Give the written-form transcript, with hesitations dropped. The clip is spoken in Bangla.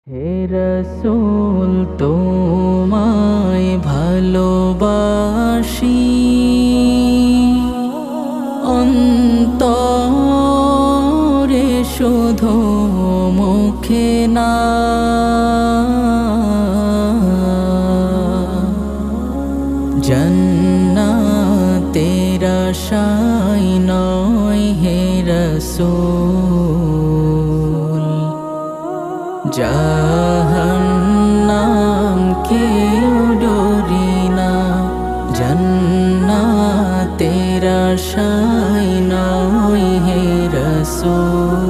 হে রসূল তোমায় ভালোবাসি অন্তরে শুধু মুখে না জান্নাতের আশায় নয় হে রসূল জাহান্নাম কেউ ডরি না জান্নাতের আশায় নয় হে রসূল